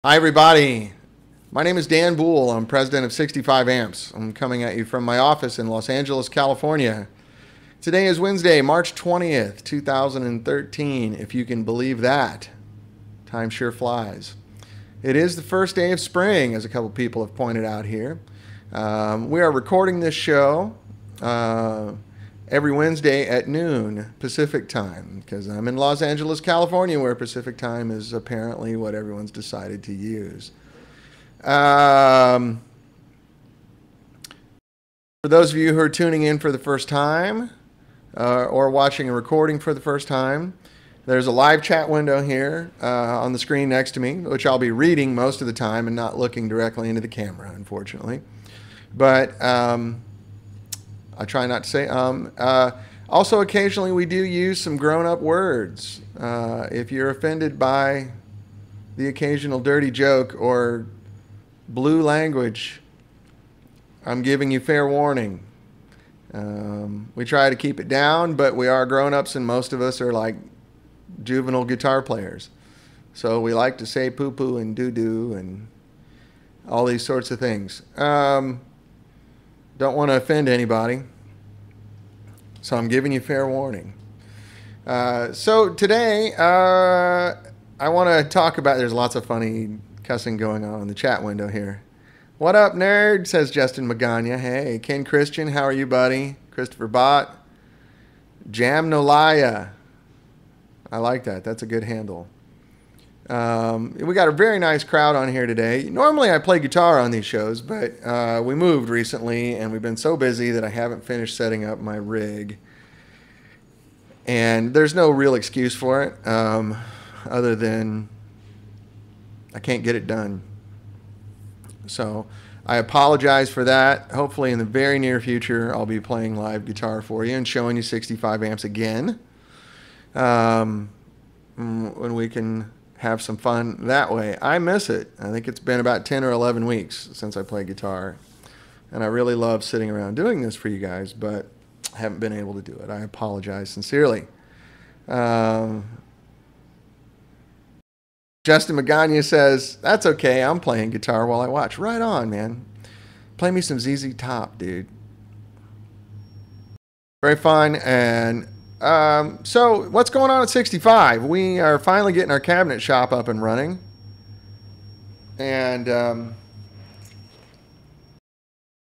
Hi, everybody. My name is Dan Boul. I'm president of 65 Amps. I'm coming at you from my office in Los Angeles, California. Today is Wednesday, March 20th, 2013, if you can believe that. Time sure flies. It is the first day of spring, as a couple people have pointed out here. We are recording this show every Wednesday at noon Pacific time, because I'm in Los Angeles, California, where Pacific time is apparently what everyone's decided to use. For those of you who are tuning in for the first time or watching a recording for the first time, there's a live chat window here on the screen next to me, which I'll be reading most of the time and not looking directly into the camera, unfortunately. But I try not to say also, occasionally we do use some grown-up words. If you're offended by the occasional dirty joke or blue language, I'm giving you fair warning. We try to keep it down, but we are grown-ups and most of us are like juvenile guitar players. So we like to say poo-poo and doo-doo and all these sorts of things. Don't want to offend anybody, so I'm giving you fair warning. So today, I want to talk about, there's lots of funny cussing going on in the chat window here. What up, nerd, says Justin Magana. Hey, Ken Christian, how are you, buddy? Christopher Bott. Jam Nolaya. I like that. That's a good handle. We got a very nice crowd on here today. Normally I play guitar on these shows, but we moved recently and we've been so busy that I haven't finished setting up my rig. And there's no real excuse for it other than I can't get it done. So I apologize for that. Hopefully in the very near future I'll be playing live guitar for you and showing you 65 amps again. When we can have some fun that way. I miss it. I think it's been about 10 or 11 weeks since I played guitar. And I really love sitting around doing this for you guys, but I haven't been able to do it. I apologize sincerely. Justin Magana says, that's okay. I'm playing guitar while I watch. Right on, man. Play me some ZZ Top, dude. Very fun. And so what's going on at 65? We are finally getting our cabinet shop up and running. And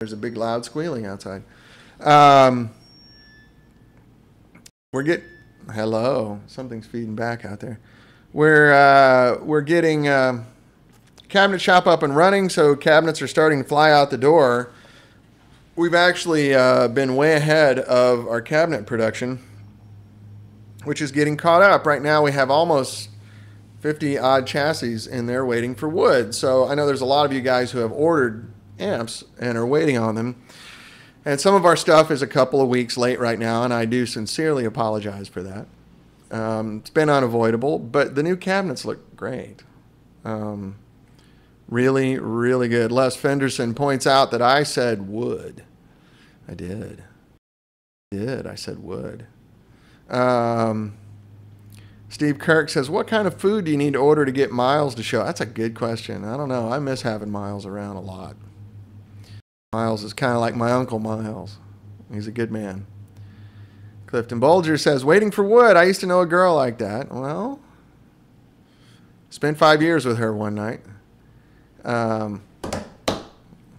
there's a big loud squealing outside. Hello, something's feeding back out there. We're getting cabinet shop up and running, so cabinets are starting to fly out the door. We've actually been way ahead of our cabinet production, which is getting caught up. Right now we have almost 50 odd chassis in there waiting for wood. So I know there's a lot of you guys who have ordered amps and are waiting on them. And some of our stuff is a couple of weeks late right now, and I do sincerely apologize for that. It's been unavoidable, but the new cabinets look great. Really, really good. Les Fenderson points out that I said wood. I did. I said wood. Steve Kirk says, what kind of food do you need to order to get Miles to show? That's a good question. I don't know. I miss having Miles around a lot. Miles is kind of like my Uncle Miles. He's a good man. Clifton Bolger says, waiting for wood. I used to know a girl like that. Well, spent 5 years with her one night. It's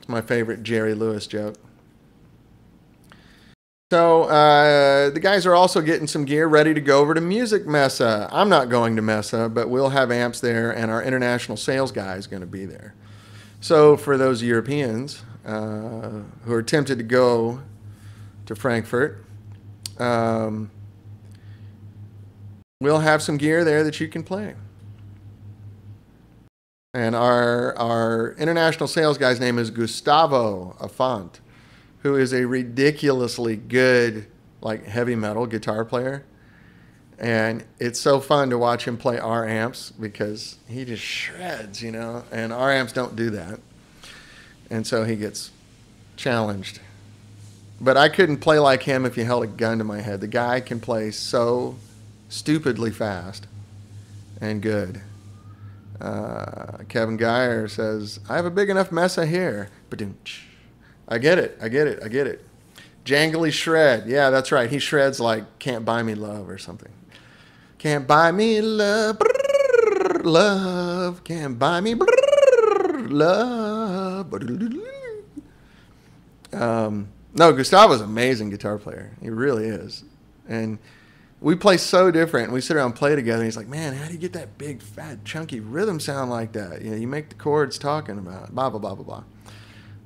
my favorite Jerry Lewis joke. So the guys are also getting some gear ready to go over to Music Mesa. I'm not going to Mesa, but we'll have amps there, and our international sales guy is going to be there. So for those Europeans who are tempted to go to Frankfurt, we'll have some gear there that you can play. And our international sales guy's name is Gustavo Afont, who is a ridiculously good, like, heavy metal guitar player. And it's so fun to watch him play our amps because he just shreds, you know, and our amps don't do that. And so he gets challenged. But I couldn't play like him if you held a gun to my head. The guy can play so stupidly fast and good. Kevin Geyer says, I have a big enough mess of hair. I get it. I get it. I get it. Jangly shred. Yeah, that's right. He shreds like Can't Buy Me Love or something. Can't buy me love. Love. Can't buy me love. No, Gustavo's an amazing guitar player. He really is. And we play so different. We sit around and play together, and he's like, man, how do you get that big, fat, chunky rhythm sound like that? You know, you make the chords talking about it, blah, blah, blah, blah, blah.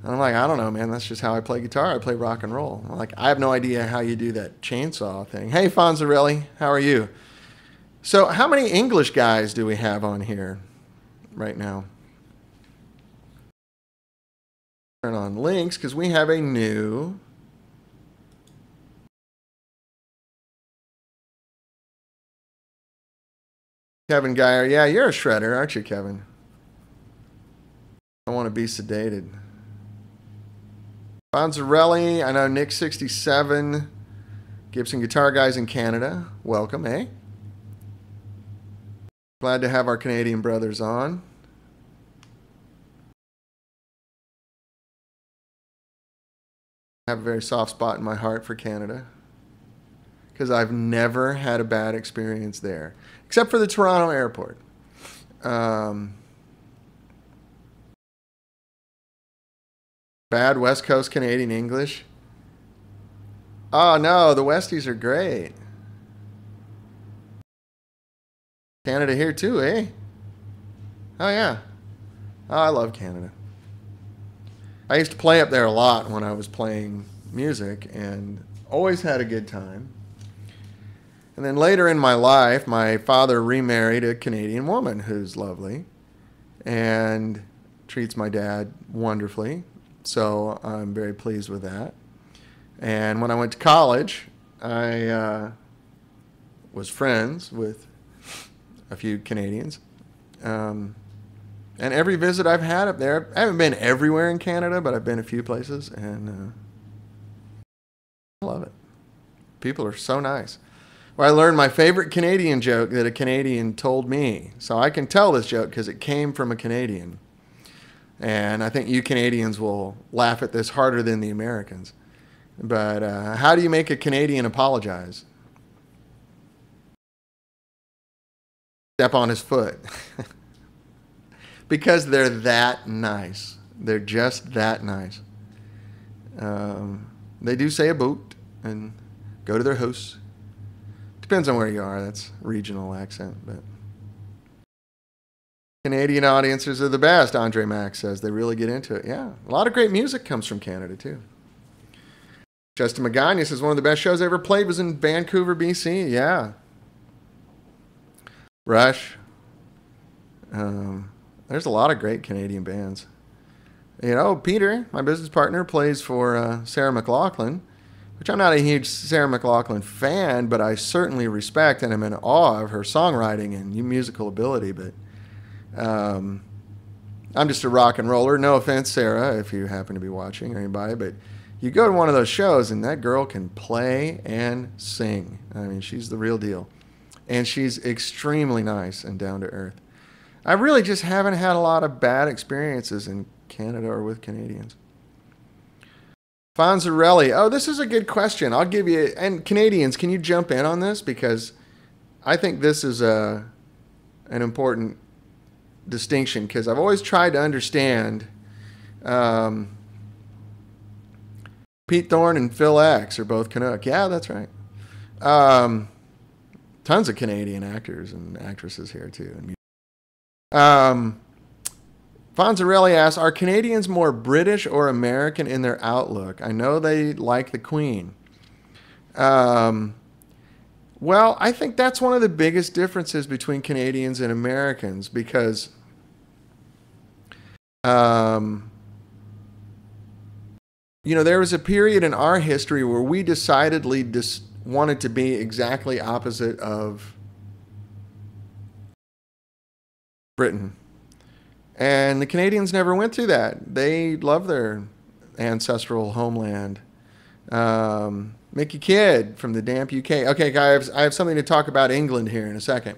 And I'm like, I don't know, man. That's just how I play guitar. I play rock and roll. I'm like, I have no idea how you do that chainsaw thing. Hey, Fonzarelli, how are you? So how many English guys do we have on here right now? Turn on links because we have a new... Kevin Geyer. Yeah, you're a shredder, aren't you, Kevin? I want to be sedated. Fonzarelli. I know Nick 67. Gibson Guitar Guys in Canada. Welcome, eh? Glad to have our Canadian brothers on. I have a very soft spot in my heart for Canada because I've never had a bad experience there, except for the Toronto airport. Bad West Coast Canadian English. Oh, no, the Westies are great. Canada here too, eh? Oh, yeah. Oh, I love Canada. I used to play up there a lot when I was playing music and always had a good time. And then later in my life, my father remarried a Canadian woman who's lovely and treats my dad wonderfully. So I'm very pleased with that. And when I went to college, I was friends with a few Canadians. And every visit I've had up there, I haven't been everywhere in Canada, but I've been a few places, and I love it. People are so nice. Well, I learned my favorite Canadian joke that a Canadian told me. So I can tell this joke because it came from a Canadian. And I think you Canadians will laugh at this harder than the Americans. But how do you make a Canadian apologize? Step on his foot. Because they're that nice. They're just that nice. They do say a boot and go to their house. Depends on where you are. That's regional accent, but Canadian audiences are the best, Andre Max says. They really get into it. Yeah, a lot of great music comes from Canada, too. Justin Magana says one of the best shows I ever played was in Vancouver, BC. Yeah. Rush. There's a lot of great Canadian bands. You know, Peter, my business partner, plays for Sarah McLachlan, which I'm not a huge Sarah McLachlan fan, but I certainly respect and am in awe of her songwriting and musical ability. But I'm just a rock and roller. No offense, Sarah, if you happen to be watching or anybody, but you go to one of those shows and that girl can play and sing. I mean, she's the real deal. And she's extremely nice and down to earth. I really just haven't had a lot of bad experiences in Canada or with Canadians. Fonzarelli. Oh, this is a good question. I'll give you... And Canadians, can you jump in on this? Because I think this is an important distinction. Because I've always tried to understand... Pete Thorne and Phil X are both Canuck. Yeah, that's right. Tons of Canadian actors and actresses here, too. Fonzarelli asks, are Canadians more British or American in their outlook? I know they like the Queen. Well, I think that's one of the biggest differences between Canadians and Americans because you know, there was a period in our history where we decidedly wanted to be exactly opposite of Britain. And the Canadians never went through that. They love their ancestral homeland. Mickey Kidd from the damp UK. Okay, guys, I have something to talk about England here in a second.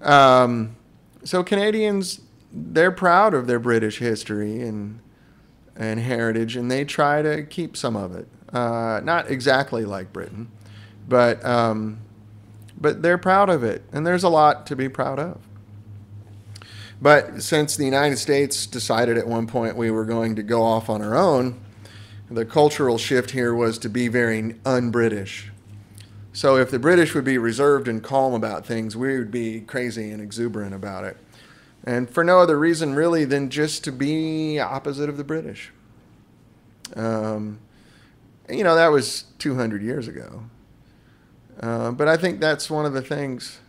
So Canadians, they're proud of their British history and heritage, and they try to keep some of it. Not exactly like Britain, but they're proud of it, and there's a lot to be proud of. But since the United States decided at one point we were going to go off on our own, the cultural shift here was to be very un-British. So if the British would be reserved and calm about things, we would be crazy and exuberant about it. And for no other reason, really, than just to be opposite of the British. That was 200 years ago. But I think that's one of the things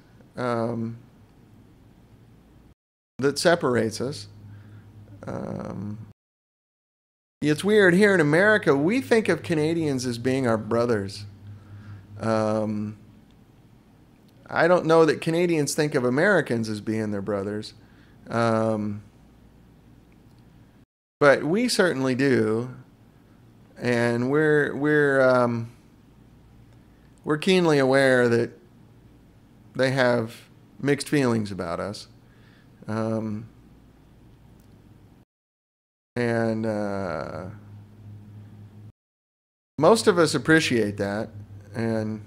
that separates us. It's weird. Here in America, we think of Canadians as being our brothers. I don't know that Canadians think of Americans as being their brothers. But we certainly do, and we're keenly aware that they have mixed feelings about us, and most of us appreciate that, and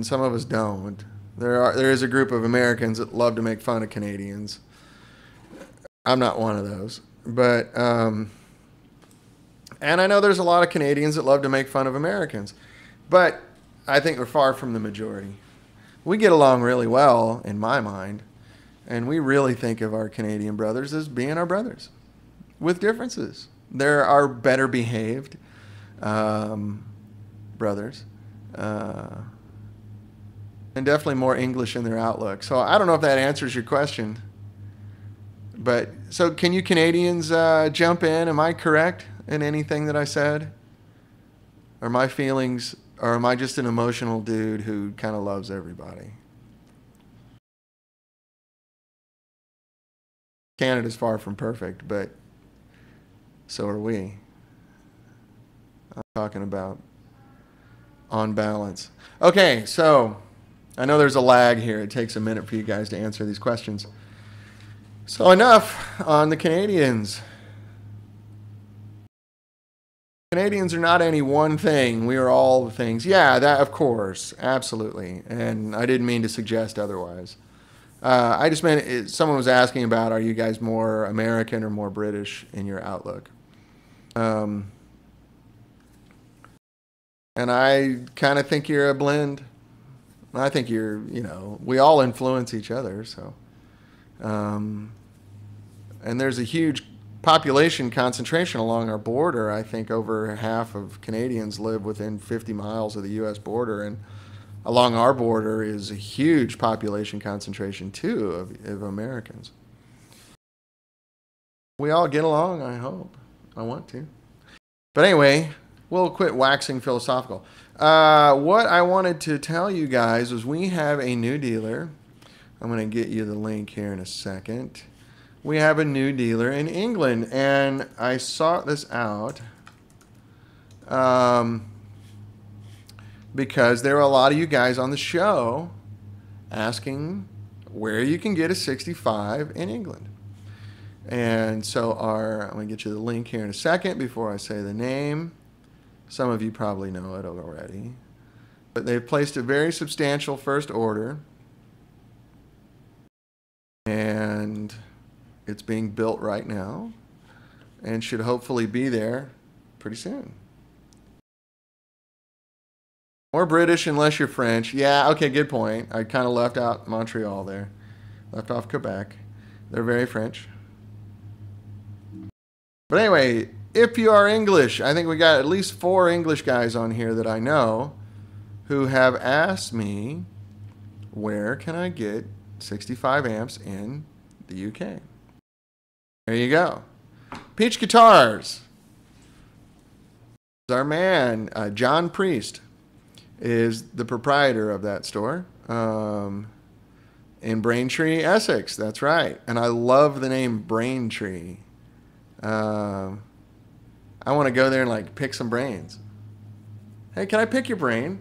some of us don't. There is a group of Americans that love to make fun of Canadians. I'm not one of those, but and I know there's a lot of Canadians that love to make fun of Americans, but I think we're far from the majority. We get along really well, in my mind, and we really think of our Canadian brothers as being our brothers, with differences. There are better behaved brothers. And definitely more English in their outlook. So I don't know if that answers your question. But so can you Canadians jump in? Am I correct in anything that I said? Or my feelings, or am I just an emotional dude who kind of loves everybody? Canada's far from perfect, but so are we. I'm talking about on balance. Okay, so I know there's a lag here. It takes a minute for you guys to answer these questions. So enough on the Canadians. Canadians are not any one thing. We are all the things. Yeah, that of course, absolutely. And I didn't mean to suggest otherwise. I just meant someone was asking about, are you guys more American or more British in your outlook? And I kind of think you're a blend. I think we all influence each other, so. And there's a huge population concentration along our border. I think over half of Canadians live within 50 miles of the U.S. border, and along our border is a huge population concentration, too, of Americans. We all get along, I hope. I want to. But anyway, we'll quit waxing philosophical. What I wanted to tell you guys was we have a new dealer. I'm going to get you the link here in a second. We have a new dealer in England, and I sought this out because there were a lot of you guys on the show asking where you can get a 65 in England. And so I'm going to get you the link here in a second before I say the name. Some of you probably know it already. But they've placed a very substantial first order. And it's being built right now. And should hopefully be there pretty soon. More British unless you're French. Yeah, okay, good point. I kind of left out Montreal there. Left off Quebec. They're very French. But anyway, if you are English, I think we got at least 4 English guys on here that I know who have asked me, where can I get 65 amps in the UK? There you go. Peach Guitars. Our man, John Priest, is the proprietor of that store in Braintree, Essex. That's right. And I love the name Braintree. I want to go there and like pick some brains. Hey, can I pick your brain?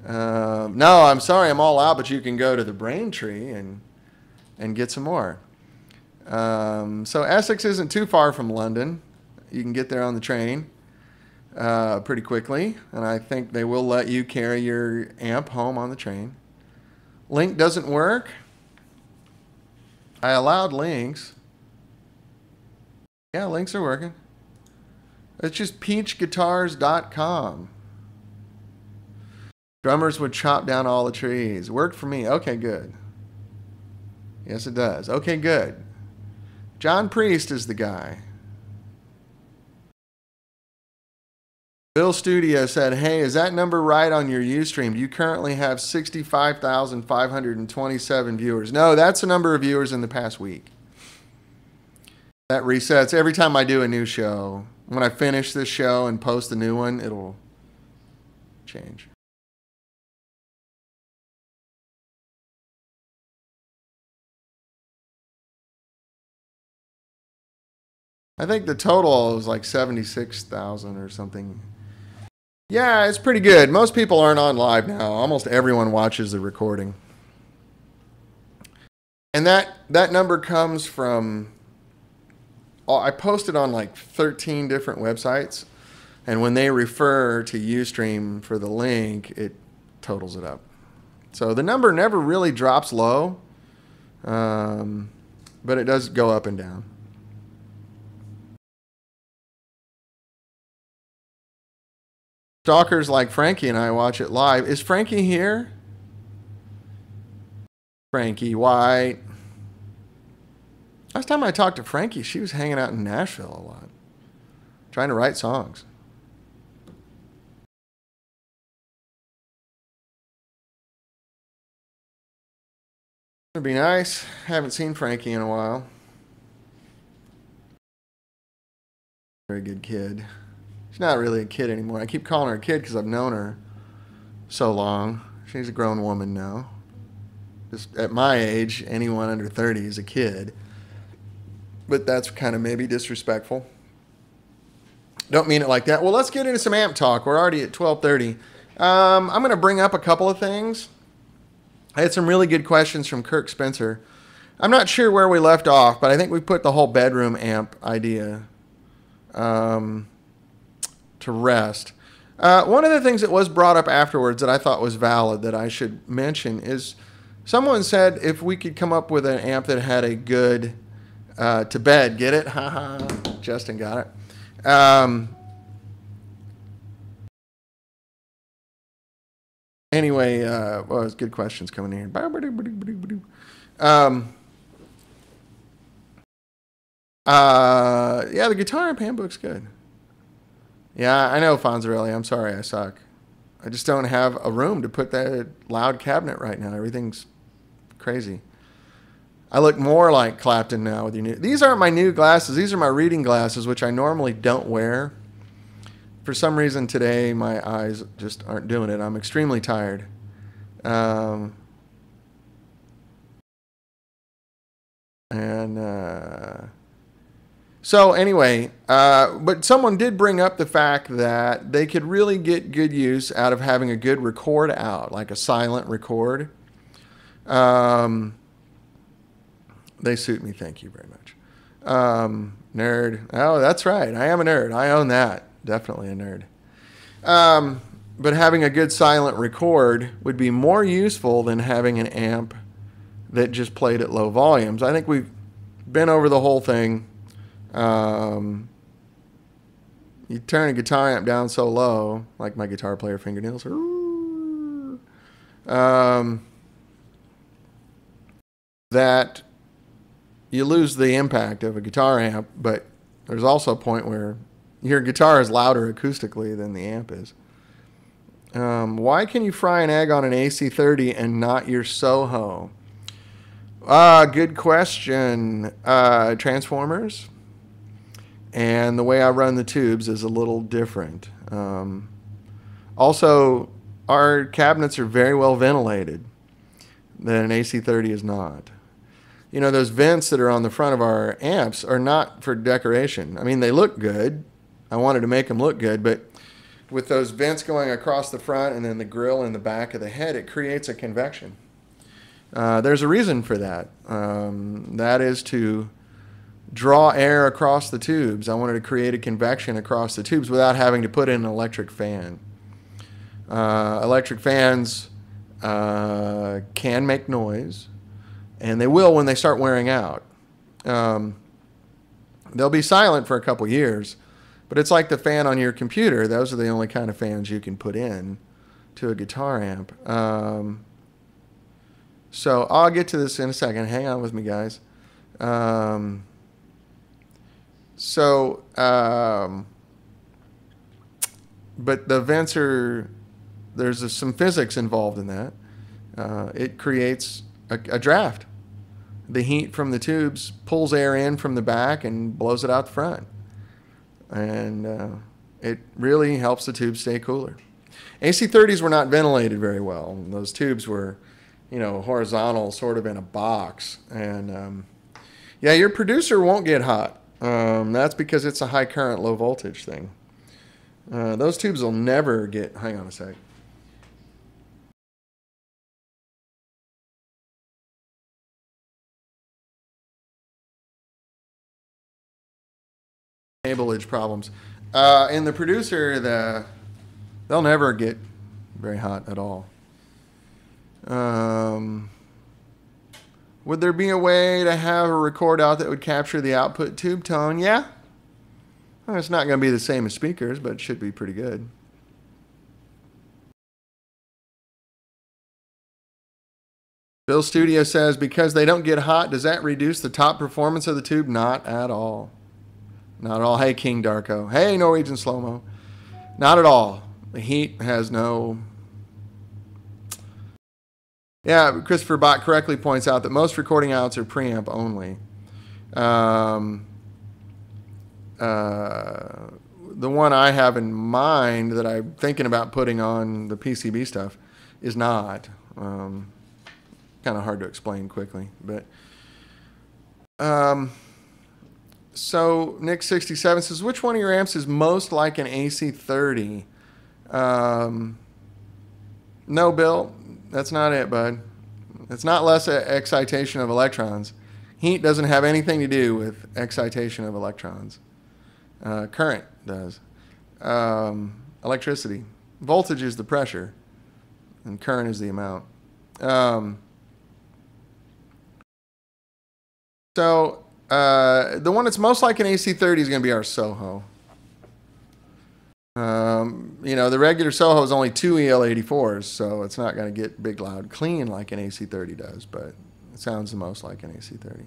No, I'm sorry, I'm all out, but you can go to the Braintree and and get some more. So Essex isn't too far from London. You can get there on the train pretty quickly, and I think they will let you carry your amp home on the train. Link doesn't work. I allowed links. Yeah, links are working. It's just peachguitars.com. Drummers would chop down all the trees. Worked for me. Okay, good. Yes, it does. Okay, good. John Priest is the guy. Bill Studio said, hey, is that number right on your Ustream? Do you currently have 65,527 viewers? No, that's the number of viewers in the past week. That resets every time I do a new show. When I finish this show and post the new one, it'll change. I think the total was like 76,000 or something. Yeah, it's pretty good. Most people aren't on live now. Almost everyone watches the recording. And that number comes from... I posted on like 13 different websites. And when they refer to Ustream for the link, it totals it up. So the number never really drops low. But it does go up and down. Stalkers like Frankie and I watch it live. Is Frankie here? Frankie White. Last time I talked to Frankie, she was hanging out in Nashville a lot. Trying to write songs. It'd be nice. Haven't seen Frankie in a while. Very good kid. She's not really a kid anymore. I keep calling her a kid because I've known her so long. She's a grown woman now. Just at my age, anyone under 30 is a kid. But that's kind of maybe disrespectful. Don't mean it like that. Well, let's get into some amp talk. We're already at 12:30. I'm going to bring up a couple of things. I had some really good questions from Kirk Spencer. I'm not sure where we left off, but I think we put the whole bedroom amp idea to rest. One of the things that was brought up afterwards that I thought was valid that I should mention is someone said if we could come up with an amp that had a good to bed, get it? Haha, Justin got it. Anyway, well, it's good questions coming in here. Yeah, the guitar amp handbook's good. Yeah, I know, Fonzarelli. I'm sorry, I suck. I just don't have a room to put that loud cabinet right now. Everything's crazy. I look more like Clapton now with your new... These aren't my new glasses. These are my reading glasses, which I normally don't wear. For some reason today, my eyes just aren't doing it. I'm extremely tired. So anyway, but someone did bring up the fact that they could really get good use out of having a good record out, like a silent record. They suit me, thank you very much. Nerd. Oh, that's right. I am a nerd. I own that. Definitely a nerd. But having a good silent record would be more useful than having an amp that just played at low volumes. I think we've been over the whole thing. You turn a guitar amp down so low, like my guitar player fingernails, that you lose the impact of a guitar amp, but there's also a point where your guitar is louder acoustically than the amp is. Why can you fry an egg on an AC30 and not your Soho? Good question. Transformers. And the way I run the tubes is a little different. Also, our cabinets are very well ventilated. That an AC30 is not. You know, those vents that are on the front of our amps are not for decoration. I mean, they look good. I wanted to make them look good, but with those vents going across the front and then the grill in the back of the head, it creates a convection. There's a reason for that. That is to draw air across the tubes. I wanted to create a convection across the tubes without having to put in an electric fan. Electric fans can make noise, and they will when they start wearing out. They'll be silent for a couple years, but it's like the fan on your computer. Those are the only kind of fans you can put in to a guitar amp. So I'll get to this in a second. Hang on with me, guys. But the vents are, there's some physics involved in that. It creates a draft. The heat from the tubes pulls air in from the back and blows it out the front. And it really helps the tubes stay cooler. AC30s were not ventilated very well. Those tubes were, you know, horizontal, sort of in a box. And yeah, your producer won't get hot. That's because it's a high current, low voltage thing. Those tubes will never get, hang on a sec. Cableage problems. In the producer, they'll never get very hot at all. Would there be a way to have a record out that would capture the output tube tone? Yeah. Well, it's not going to be the same as speakers, but it should be pretty good. Bill Studio says, because they don't get hot, does that reduce the top performance of the tube? Not at all. Not at all. Hey, King Darko. Hey, Norwegian Slow-Mo. Not at all. The heat has no... Yeah, Christopher Bott correctly points out that most recording outs are preamp only. The one I have in mind that I'm thinking about putting on the PCB stuff is not. Kind of hard to explain quickly, but... So Nick67 says, which one of your amps is most like an AC30? No, Bill, that's not it, bud. It's not less excitation of electrons. Heat doesn't have anything to do with excitation of electrons. Current does. Electricity. Voltage is the pressure, and current is the amount. The one that's most like an AC30 is going to be our Soho. You know, the regular Soho is only 2 EL84s, so it's not going to get big, loud, clean like an AC30 does, but it sounds the most like an AC30.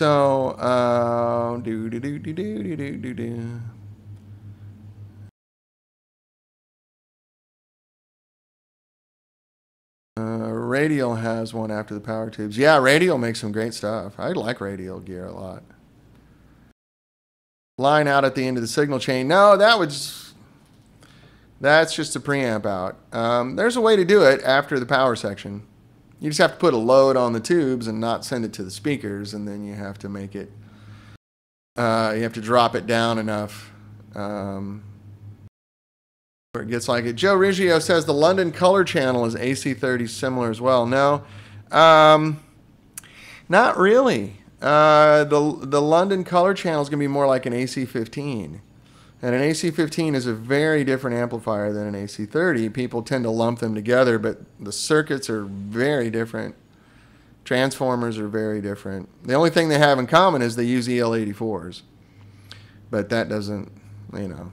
So, Radial has one after the power tubes. Yeah, Radial makes some great stuff. I like Radial gear a lot. Line out at the end of the signal chain. No, that's just a preamp out. There's a way to do it after the power section. You just have to put a load on the tubes and not send it to the speakers, and then you have to make it, you have to drop it down enough where it gets like it. Joe Riggio says the London color channel is AC30 similar as well. No, not really. The London color channel is going to be more like an AC15. And an AC15 is a very different amplifier than an AC30. People tend to lump them together, but the circuits are very different. Transformers are very different. The only thing they have in common is they use EL84s. But that doesn't, you know.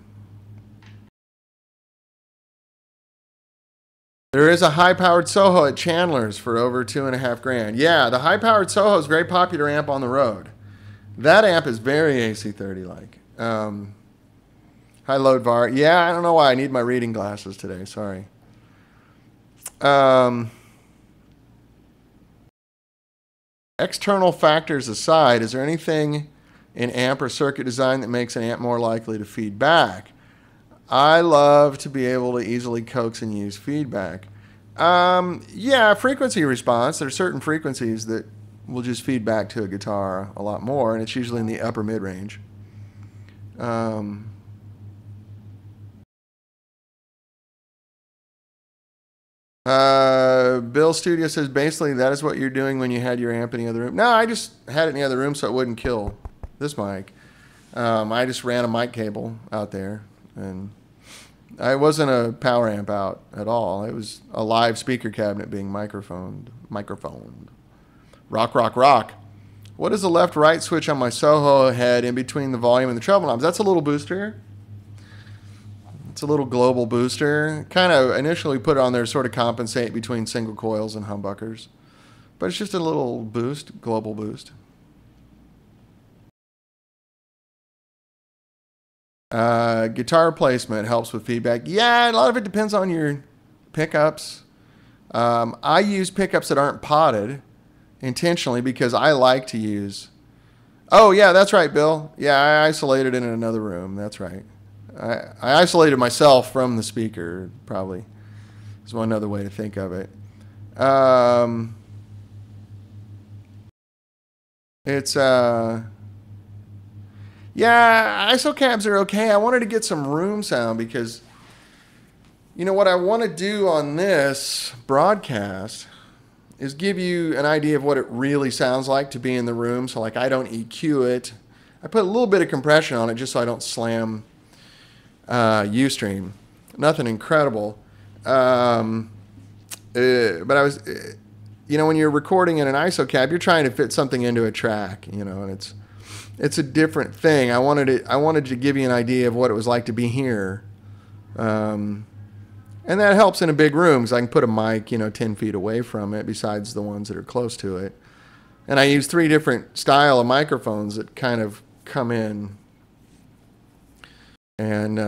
There is a high-powered Soho at Chandler's for over $2.5 grand. Yeah, the high-powered Soho is a very popular amp on the road. That amp is very AC30-like. High load VAR. Yeah, I don't know why. I need my reading glasses today. Sorry. External factors aside, is there anything in amp or circuit design that makes an amp more likely to feed back? I love to be able to easily coax and use feedback. Yeah, frequency response. There are certain frequencies that will just feed back to a guitar a lot more, and it's usually in the upper mid-range. Bill Studio says basically that is what you're doing when you had your amp in the other room. No, I just had it in the other room so it wouldn't kill this mic. I just ran a mic cable out there, and it wasn't a power amp out at all. It was a live speaker cabinet being microphoned. Rock, rock, rock. What is the left-right switch on my Soho head in between the volume and the treble knobs? That's a little booster. It's a little global booster. Kind of initially put it on there to sort of compensate between single coils and humbuckers. But it's just a little boost, global boost. Guitar placement helps with feedback. Yeah, a lot of it depends on your pickups. I use pickups that aren't potted intentionally because I like to use... Oh, yeah, that's right, Bill. Yeah, I isolated it in another room. That's right. I isolated myself from the speaker, probably is one other way to think of it. Yeah, ISO cabs are okay. I wanted to get some room sound because, you know, what I want to do on this broadcast is give you an idea of what it really sounds like to be in the room. So, like, I don't EQ it. I put a little bit of compression on it just so I don't slam Ustream. Nothing incredible. But I was, you know, when you're recording in an ISO cab, you're trying to fit something into a track, you know, and it's a different thing. I wanted to give you an idea of what it was like to be here. And that helps in a big room because I can put a mic, you know, 10 feet away from it besides the ones that are close to it. And I use 3 different style of microphones that kind of come in and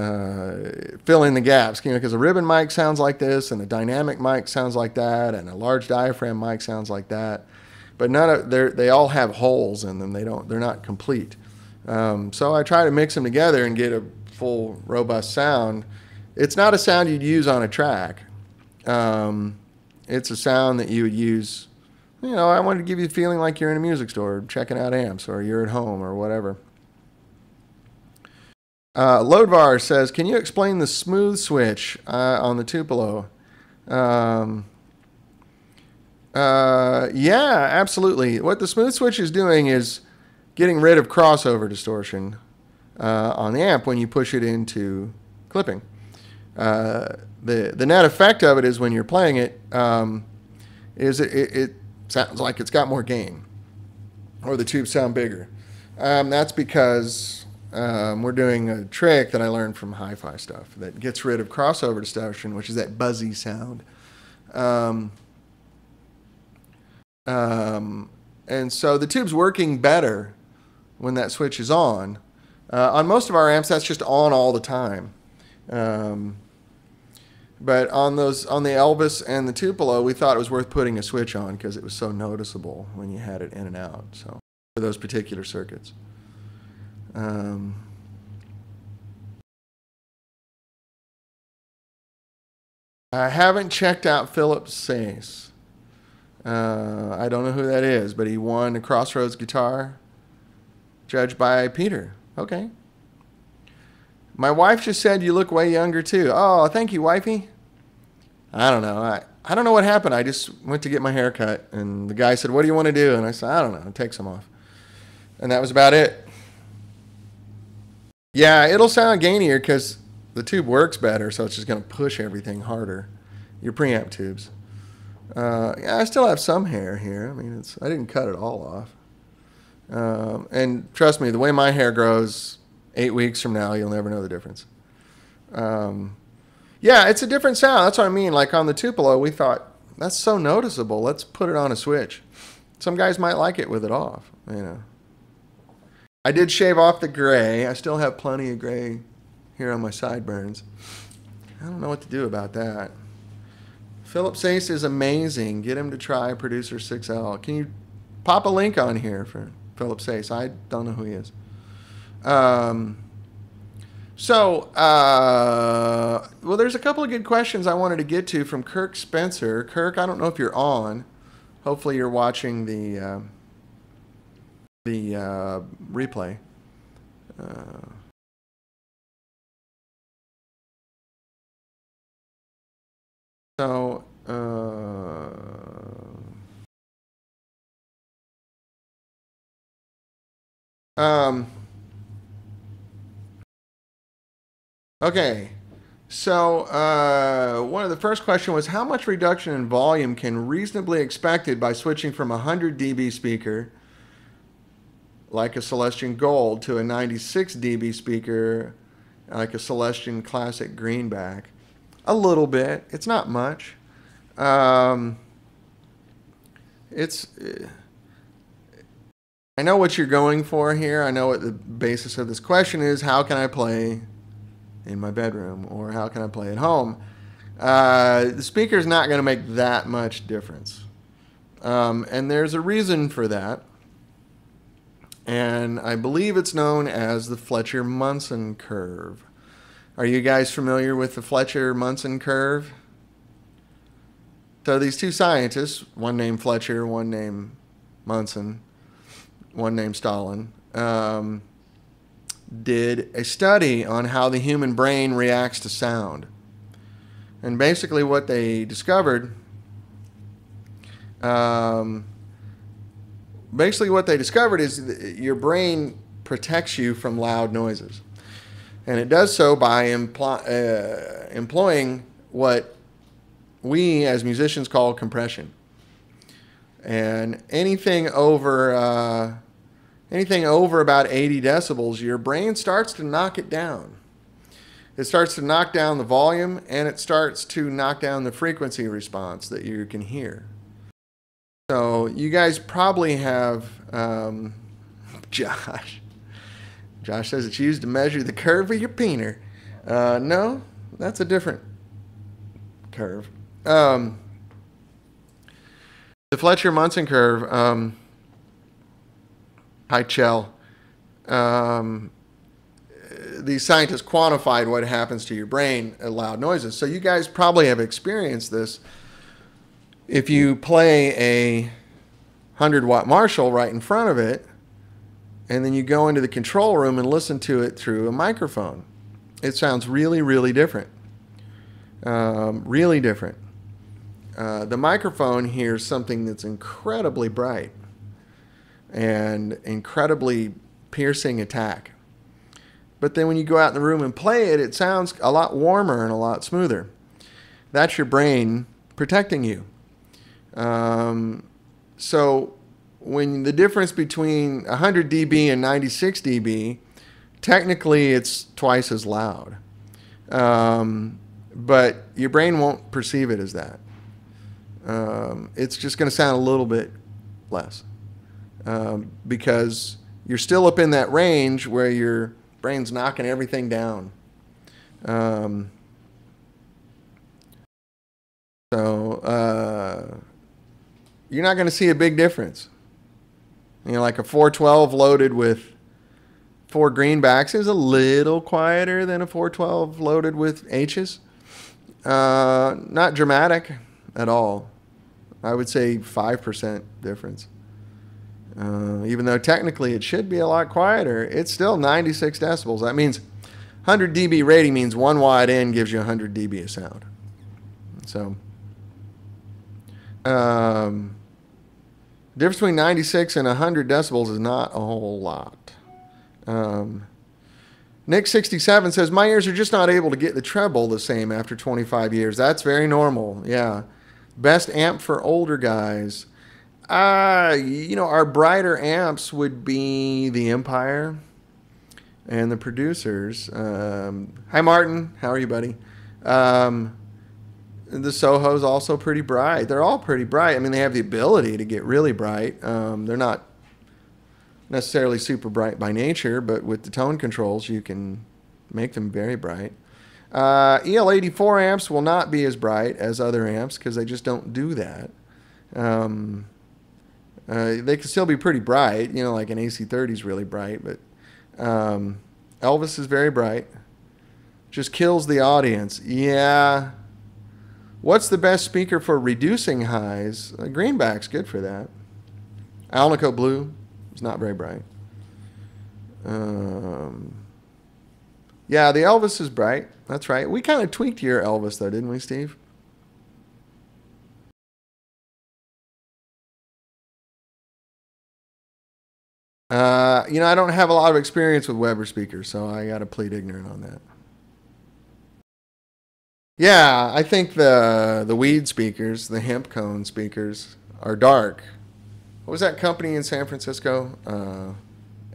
fill in the gaps, you know, because a ribbon mic sounds like this, and a dynamic mic sounds like that, and a large diaphragm mic sounds like that. But they all have holes in them. They're not complete. So I try to mix them together and get a full, robust sound. It's not a sound you'd use on a track. It's a sound that you would use. You know, I wanted to give you the feeling like you're in a music store checking out amps, or you're at home, or whatever. Lodvar says, can you explain the smooth switch on the Tupelo? Yeah, absolutely. What the smooth switch is doing is getting rid of crossover distortion on the amp when you push it into clipping. The net effect of it is when you're playing it, it sounds like it's got more gain, or the tubes sound bigger. That's because we're doing a trick that I learned from hi-fi stuff that gets rid of crossover distortion, which is that buzzy sound. And so the tube's working better when that switch is on. On most of our amps, that's just on all the time. But on the Elvis and the Tupelo, we thought it was worth putting a switch on because it was so noticeable when you had it in and out. So for those particular circuits. I haven't checked out Philip Sace. I don't know who that is, but he won a Crossroads guitar, judged by Peter. Okay. My wife just said you look way younger too. Oh, thank you, wifey. I don't know. I don't know what happened. I just went to get my hair cut, and the guy said, what do you want to do? And I said, I don't know. Take some off. And that was about it. Yeah, it'll sound gainier because the tube works better, so it's just going to push everything harder. Your preamp tubes. Yeah, I still have some hair here. I mean, I didn't cut it all off. And trust me, the way my hair grows, 8 weeks from now, you'll never know the difference. Yeah, it's a different sound. That's what I mean. Like on the Tupelo, we thought, that's so noticeable. Let's put it on a switch. Some guys might like it with it off, you know. I did shave off the gray. I still have plenty of gray here on my sideburns. I don't know what to do about that. Philip Sace is amazing. Get him to try Producer 6L. Can you pop a link on here for Philip Sace? I don't know who he is. Well, there's a couple of good questions I wanted to get to from Kirk Spencer. Kirk, I don't know if you're on. Hopefully you're watching the replay. So Uh, um, okay. So one of the first question was how much reduction in volume can reasonably expected by switching from a 100 dB speaker like a Celestion Gold to a 96 dB speaker like a Celestion Classic Greenback? A little bit. It's not much. Um, it's. I know what you're going for here. I know what the basis of this question is. How can I play in my bedroom, or how can I play at home? The speaker's not going to make that much difference. And there's a reason for that. And I believe it's known as the Fletcher-Munson curve. Are you guys familiar with the Fletcher-Munson curve? So these two scientists, one named Fletcher, one named Munson, one named Stalin, did a study on how the human brain reacts to sound. And basically what they discovered, is that your brain protects you from loud noises. And it does so by employing what we as musicians call compression. And anything over about 80 decibels, your brain starts to knock it down. It starts to knock down the volume, and it starts to knock down the frequency response that you can hear. So you guys probably have, Josh says it's used to measure the curve of your peener. No, that's a different curve. The Fletcher-Munson curve, hi, Chell. These scientists quantified what happens to your brain at loud noises. So you guys probably have experienced this. If you play a 100-watt Marshall right in front of it, and then you go into the control room and listen to it through a microphone, it sounds really, really different. Really different. The microphone hears something that's incredibly bright and incredibly piercing attack. But then when you go out in the room and play it, it sounds a lot warmer and a lot smoother. That's your brain protecting you. So when the difference between 100 dB and 96 dB, technically it's twice as loud. But your brain won't perceive it as that. It's just going to sound a little bit less. Because you're still up in that range where your brain's knocking everything down. So you're not going to see a big difference. You know, like a 412 loaded with 4 greenbacks is a little quieter than a 412 loaded with H's. Not dramatic at all. I would say 5% difference. Even though technically it should be a lot quieter, it's still 96 decibels. That means 100 dB rating means 1 watt in gives you 100 dB of sound. So, difference between 96 and 100 decibels is not a whole lot. Nick67 says, my ears are just not able to get the treble the same after 25 years. That's very normal, yeah. Best amp for older guys. You know, our brighter amps would be the Empire and the Producers. Hi, Martin. How are you, buddy? The Soho's also pretty bright. They're all pretty bright. I mean, they have the ability to get really bright. They're not necessarily super bright by nature, but with the tone controls, you can make them very bright. EL84 amps will not be as bright as other amps because they just don't do that. They can still be pretty bright, you know, like an AC30 is really bright, but Elvis is very bright. Just kills the audience. Yeah. What's the best speaker for reducing highs? Greenback's good for that. Alnico Blue is not very bright. Yeah, the Elvis is bright. That's right. We kind of tweaked your Elvis, though, didn't we, Steve? You know, I don't have a lot of experience with Weber speakers, so I got to plead ignorant on that. Yeah, I think the weed speakers, the hemp cone speakers, are dark. What was that company in San Francisco?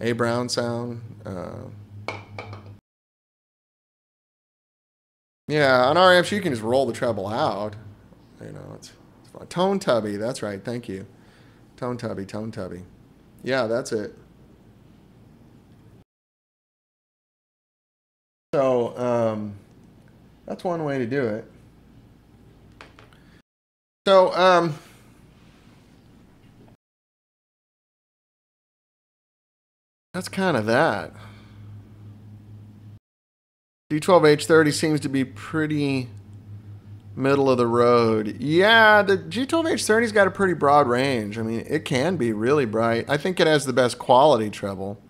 A Brown Sound. Yeah, on our amps you can just roll the treble out. You know, it's fun. Tone Tubby. That's right. Thank you. Tone Tubby. Tone Tubby. Yeah, that's it. So that's one way to do it. So that's kind of that. G12H30 seems to be pretty middle of the road. Yeah, the G12H30's got a pretty broad range. I mean, it can be really bright. I think it has the best quality treble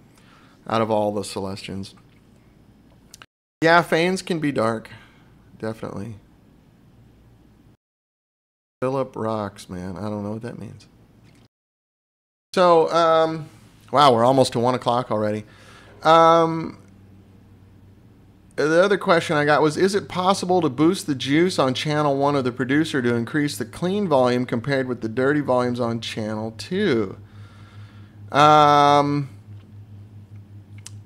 out of all the Celestions. Yeah, Fanes can be dark. Definitely. Philip rocks, man. I don't know what that means. So, wow, we're almost to 1 o'clock already. The other question I got was, is it possible to boost the juice on channel 1 of the producer to increase the clean volume compared with the dirty volumes on channel 2? No,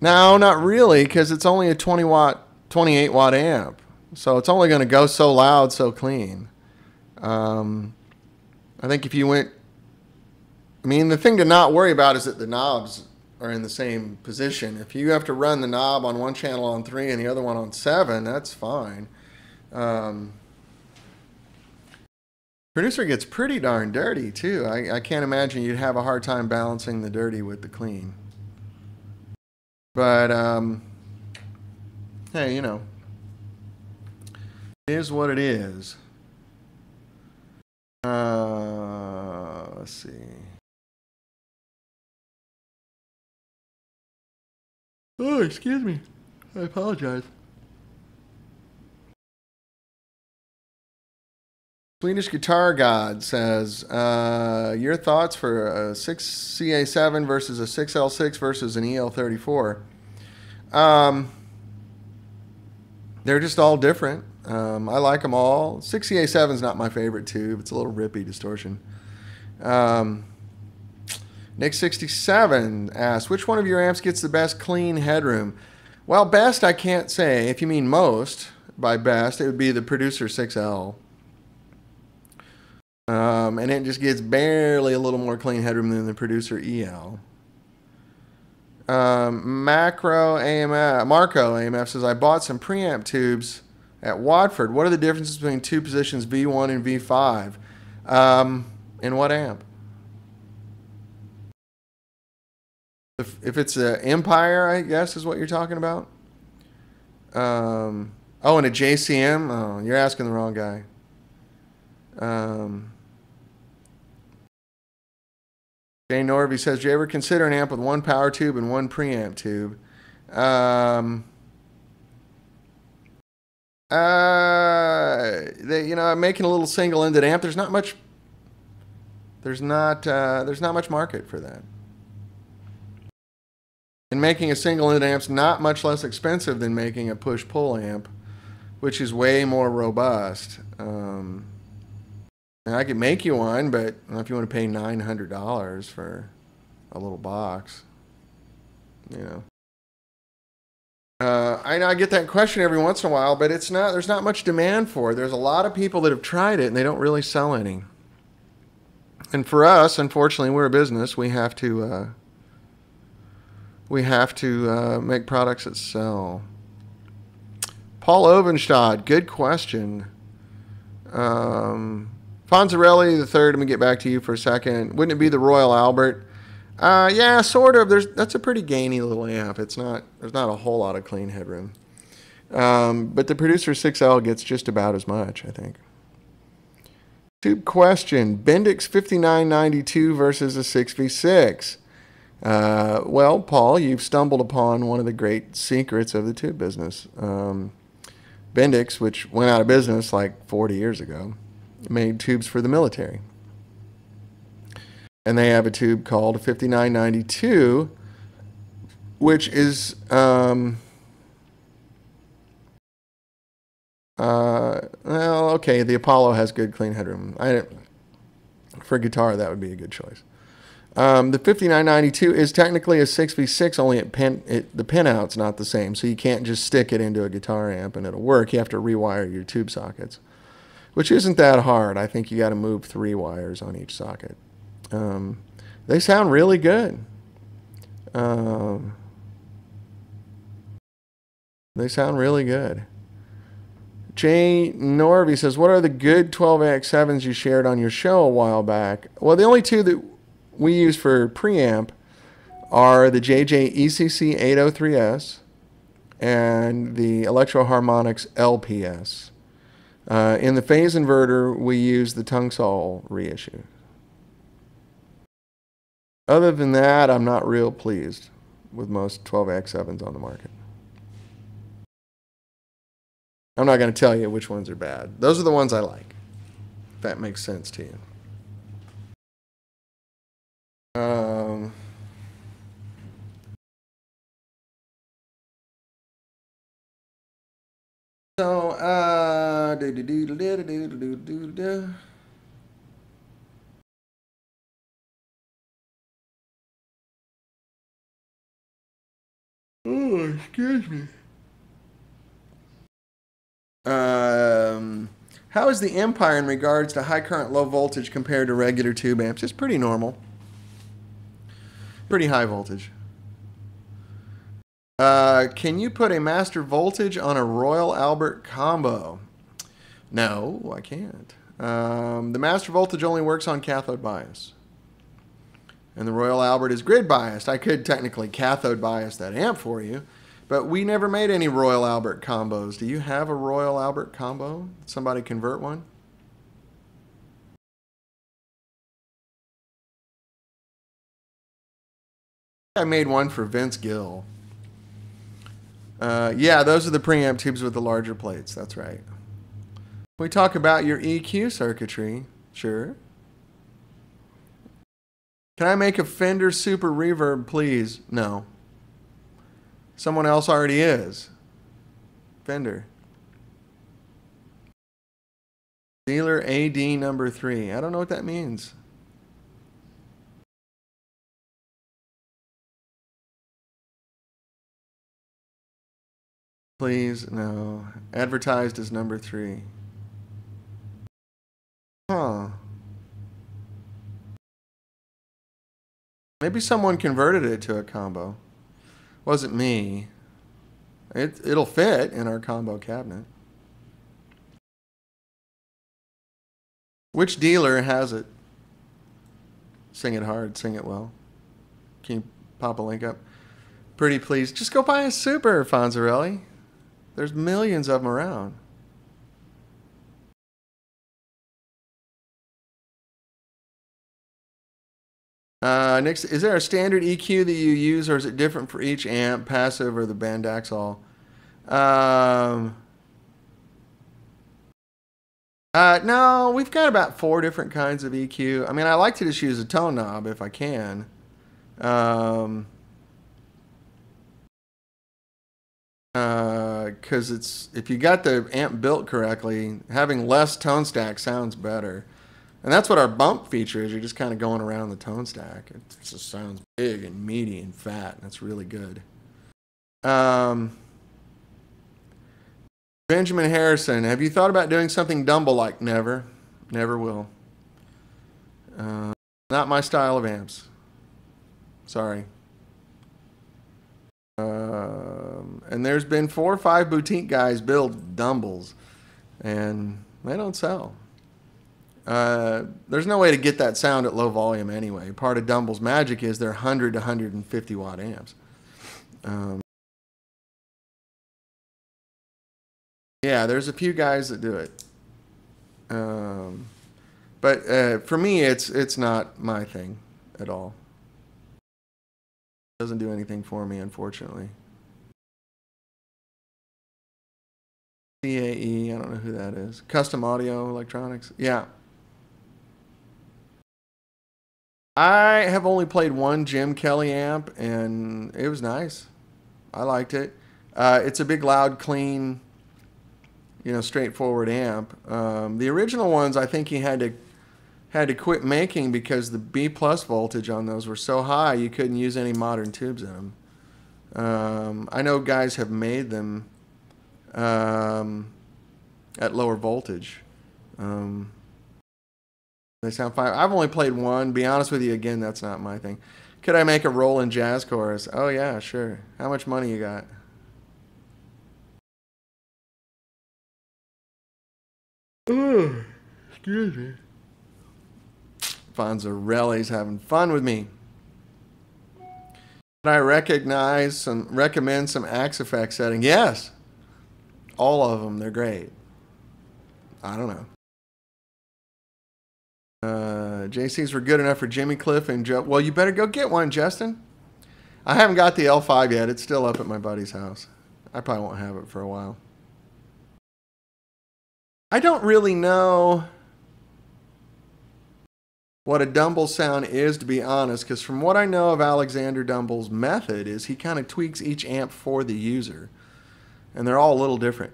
not really, because it's only a 28 watt amp. So it's only going to go so loud, so clean. I think if you went... I mean, the thing to not worry about is that the knobs are in the same position. If you have to run the knob on one channel on 3 and the other one on 7, that's fine. Producer gets pretty darn dirty, too. I can't imagine you'd have a hard time balancing the dirty with the clean. But, hey, you know, it is what it is. Let's see. Oh, excuse me. I apologize. Swedish Guitar God says, your thoughts for a 6CA7 versus a 6L6 versus an EL34. They're just all different. I like them all. 6CA7 is not my favorite tube. It's a little rippy distortion. Nick67 asks, which one of your amps gets the best clean headroom? Well, best I can't say. If you mean most, by best, it would be the Producer 6L. And it just gets barely a little more clean headroom than the Producer EL. Marco AMF says, I bought some preamp tubes at Watford. What are the differences between tube positions V1 and V5? In what amp? If it's an Empire, I guess is what you're talking about. Oh, and a JCM? Oh, you're asking the wrong guy. Jane Norby says, do you ever consider an amp with one power tube and one preamp tube? You know, I'm making a little single-ended amp. There's not much market for that. And making a single-ended amp's not much less expensive than making a push-pull amp, which is way more robust. And I could make you one, but I don't know if you want to pay $900 for a little box. You know. I know I get that question every once in a while, but there's not much demand for it. There's a lot of people that have tried it and they don't really sell any. And for us, unfortunately, we're a business. We have to make products that sell. Paul Ovenstad, good question. Fonzarelli the third. Let me get back to you for a second. Wouldn't it be the Royal Albert? Yeah, sort of. That's a pretty gainy little amp. There's not a whole lot of clean headroom. But the Producer 6L gets just about as much, I think. Tube question: Bendix 5992 versus a 6V6. Well, Paul, you've stumbled upon one of the great secrets of the tube business. Bendix, which went out of business like 40 years ago, made tubes for the military. And they have a tube called a 5992 which is well, okay. The Apollo has good clean headroom. For guitar, that would be a good choice. The 5992 is technically a 6v6, only the pinout's not the same, so you can't just stick it into a guitar amp and it'll work. You have to rewire your tube sockets, which isn't that hard. I think you got to move 3 wires on each socket. They sound really good. They sound really good. Jay Norby says, what are the good 12AX7s you shared on your show a while back? Well, the only two that we use for preamp are the JJ ECC 803S and the Electro Harmonics LPS. In the phase inverter, we use the Tungsol reissue. Other than that, I'm not real pleased with most 12AX7s on the market. I'm not going to tell you which ones are bad. Those are the ones I like, if that makes sense to you. Oh, excuse me. How is the Empire in regards to high current, low voltage compared to regular tube amps? It's pretty normal. Pretty high voltage. Can you put a master voltage on a Royal Albert combo? No, I can't. The master voltage only works on cathode bias. And the Royal Albert is grid biased. I could technically cathode bias that amp for you, but we never made any Royal Albert combos. Do you have a Royal Albert combo? Somebody convert one? I made one for Vince Gill. Yeah, those are the preamp tubes with the larger plates. That's right. Can we talk about your EQ circuitry? Sure. Can I make a Fender Super Reverb, please? No. Someone else already is. Fender. Dealer AD number 3. I don't know what that means. Please, no. Advertised as number 3. Huh. Maybe someone converted it to a combo. Wasn't me. It'll fit in our combo cabinet. Which dealer has it? Sing it hard, sing it well. Can you pop a link up? Pretty please. Just go buy a Super, Fonzarelli. There's millions of them around. Next, is there a standard EQ that you use, or is it different for each amp, passive or the band Daxol? No, we've got about 4 different kinds of EQ. I mean, I like to just use a tone knob if I can. Because if you got the amp built correctly, having less tone stack sounds better. And that's what our bump feature is. You're just kind of going around the tone stack. It just sounds big and meaty and fat. That's really good. Benjamin Harrison, have you thought about doing something Dumble-like? Never. Never will. Not my style of amps. Sorry. And there's been 4 or 5 boutique guys build Dumbles, and they don't sell. There's no way to get that sound at low volume anyway. Part of Dumble's magic is they're 100 to 150 watt amps. Yeah, there's a few guys that do it. But for me, it's not my thing at all. It doesn't do anything for me, unfortunately. CAE, I don't know who that is. Custom Audio Electronics. Yeah. I have only played one Jim Kelly amp, and it was nice. I liked it. It's a big, loud, clean, straightforward amp. The original ones, I think he had to quit making because the B plus voltage on those were so high you couldn't use any modern tubes in them. I know guys have made them at lower voltage. They sound fine. I've only played one. Be honest with you, again, that's not my thing. Could I make a Roland jazz chorus? Oh yeah, sure. How much money you got? Ooh, excuse me. Fonzarelli's having fun with me. Can I recommend some Axe Effect setting? Yes. All of them. They're great. I don't know. JCs were good enough for Jimmy Cliff and Joe. Well, you better go get one, Justin. I haven't got the L5 yet. It's still up at my buddy's house. I probably won't have it for a while. I don't really know what a Dumble sound is, to be honest, because from what I know of Alexander Dumble's method is he kind of tweaks each amp for the user, and they're all a little different.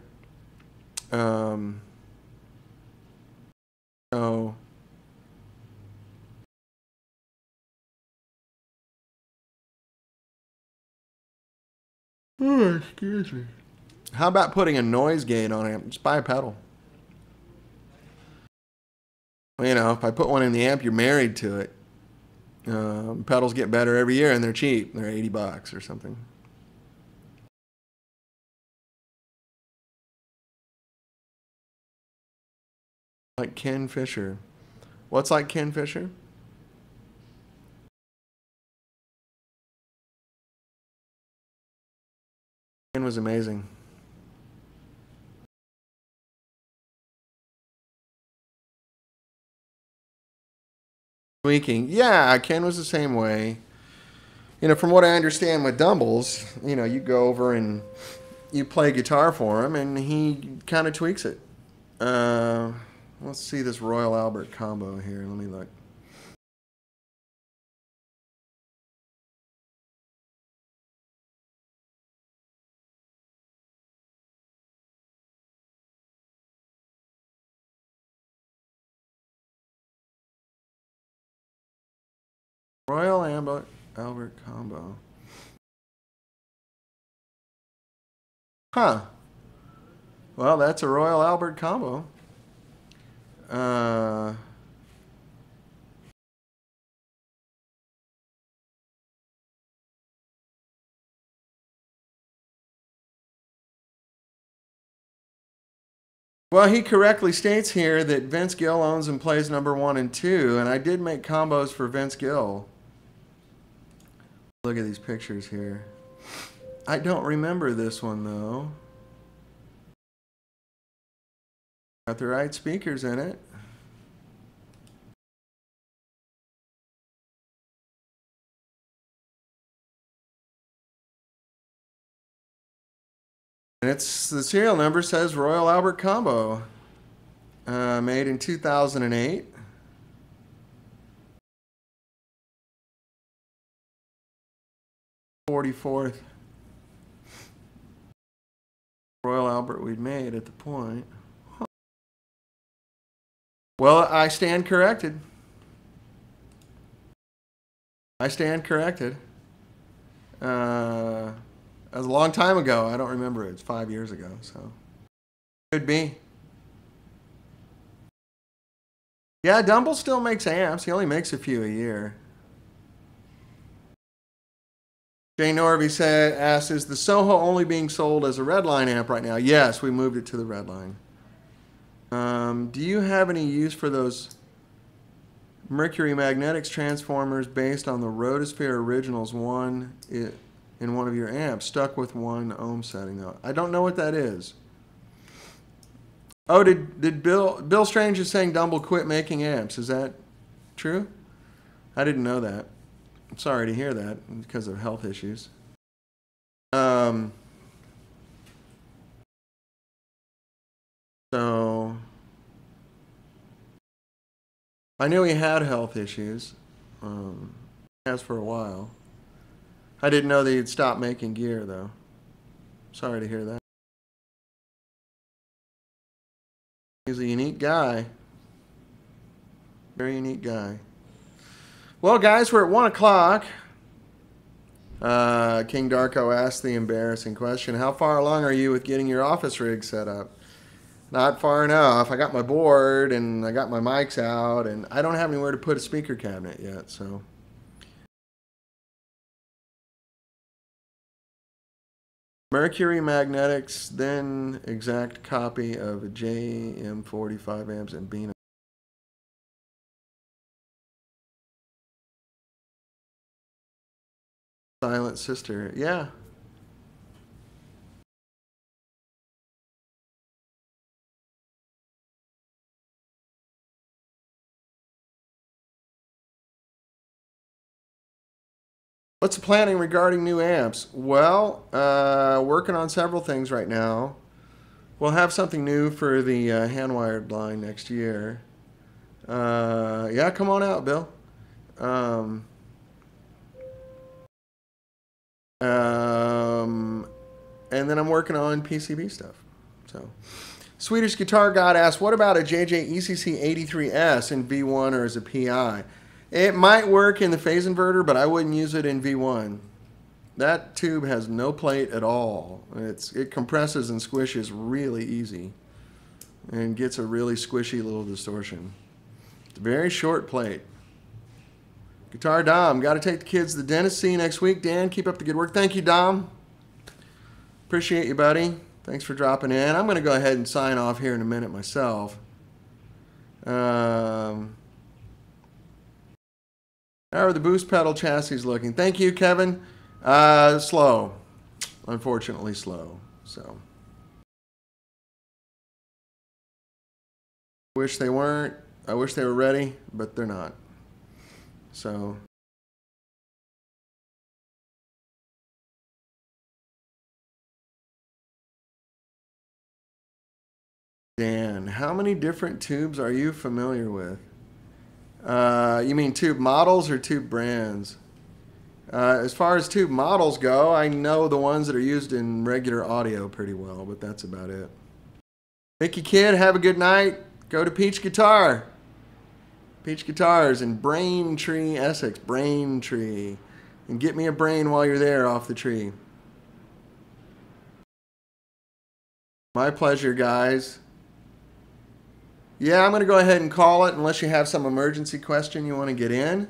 So oh, excuse me. How about putting a noise gate on it? Just buy a pedal. If I put one in the amp, you're married to it. Pedals get better every year, and they're cheap. They're $80 or something. Like Ken Fisher. What's like Ken Fisher? Ken was amazing. Tweaking. Yeah, Ken was the same way. From what I understand with Dumbles, you go over and you play guitar for him, and he kind of tweaks it. Let's see this Royal Albert combo here. Let me look. Royal Albert combo. Huh. Well, that's a Royal Albert combo. Well, he correctly states here that Vince Gill owns and plays number 1 and 2, and I did make combos for Vince Gill. Look at these pictures here. I don't remember this one, though. Got the right speakers in it. And the serial number says Royal Albert Combo. Made in 2008. '44th Royal Albert we'd made at the point. Huh. Well, I stand corrected. I stand corrected. That was a long time ago. I don't remember it. It's 5 years ago, so could be. Yeah, Dumble still makes amps. He only makes a few a year. Jay Norby asked, is the Soho only being sold as a Redline amp right now? Yes, we moved it to the Redline. Do you have any use for those Mercury Magnetics transformers based on the Rotosphere Originals in one of your amps? Stuck with 1 ohm setting, though. I don't know what that is. Oh, did Bill Strange is saying Dumble quit making amps? Is that true? I didn't know that. I'm sorry to hear that because of health issues. So I knew he had health issues. Has for a while. I didn't know that he'd stopped making gear, though. Sorry to hear that. He's a unique guy. Very unique guy. Well, guys, we're at 1 o'clock. King Darko asked the embarrassing question, how far along are you with getting your office rig set up? Not far enough. I got my board and I got my mics out, and I don't have anywhere to put a speaker cabinet yet, so. Mercury Magnetics, then exact copy of a JM45 amps and Beano. Silent Sister, yeah. What's the planning regarding new amps? Well, working on several things right now. We'll have something new for the hand-wired line next year. Yeah, come on out, Bill. And then I'm working on PCB stuff. So, Swedish Guitar God asks, what about a JJ ECC 83S in V1 or as a PI? It might work in the phase inverter, but I wouldn't use it in V1. That tube has no plate at all. It compresses and squishes really easy and gets a really squishy little distortion. It's a very short plate. Guitar Dom, got to take the kids to the dentist. See you next week. Dan, keep up the good work. Thank you, Dom. Appreciate you, buddy. Thanks for dropping in. I'm going to go ahead and sign off here in a minute myself. How are the boost pedal chassis looking? Thank you, Kevin. Slow. Unfortunately slow. So. Wish they weren't. I wish they were ready, but they're not. So. Dan, how many different tubes are you familiar with? You mean tube models or tube brands? As far as tube models go, I know the ones that are used in regular audio pretty well, but that's about it. Mickey Kid, have a good night. Go to Peach Guitar. Peach Guitars in Braintree, Essex. Braintree. And get me a brain while you're there off the tree. My pleasure, guys. Yeah, I'm going to go ahead and call it unless you have some emergency question you want to get in.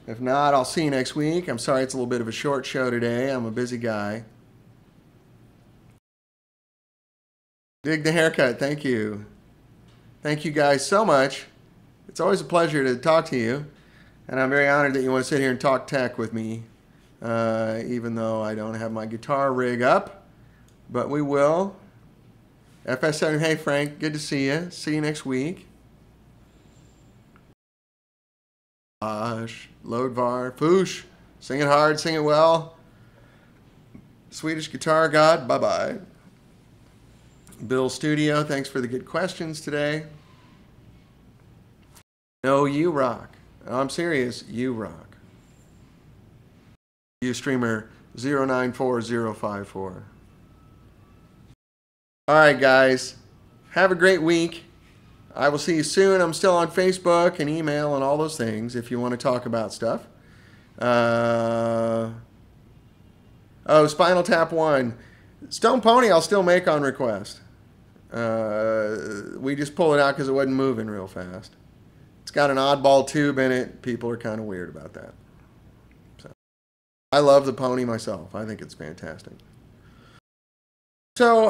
If not, I'll see you next week. I'm sorry it's a little bit of a short show today. I'm a busy guy. Dig the haircut. Thank you. Thank you guys so much. It's always a pleasure to talk to you. And I'm very honored that you want to sit here and talk tech with me, even though I don't have my guitar rig up. But we will. FS7, hey Frank, good to see you. See you next week. Lodvar, Foosh, sing it hard, sing it well. Swedish Guitar God, bye-bye. Bill Studio, thanks for the good questions today. No, you rock. I'm serious, you rock. You streamer 094054. All right, guys. Have a great week. I will see you soon. I'm still on Facebook and email and all those things if you want to talk about stuff. Oh, Spinal Tap 1. Stone Pony I'll still make on request. We just pull it out because it wasn't moving real fast. It's got an oddball tube in it. People are kind of weird about that. So, I love the Pony myself. I think it's fantastic. So,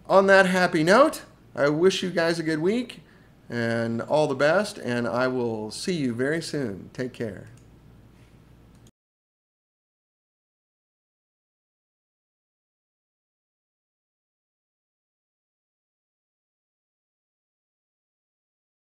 on that happy note, I wish you guys a good week and all the best, and I will see you very soon. Take care.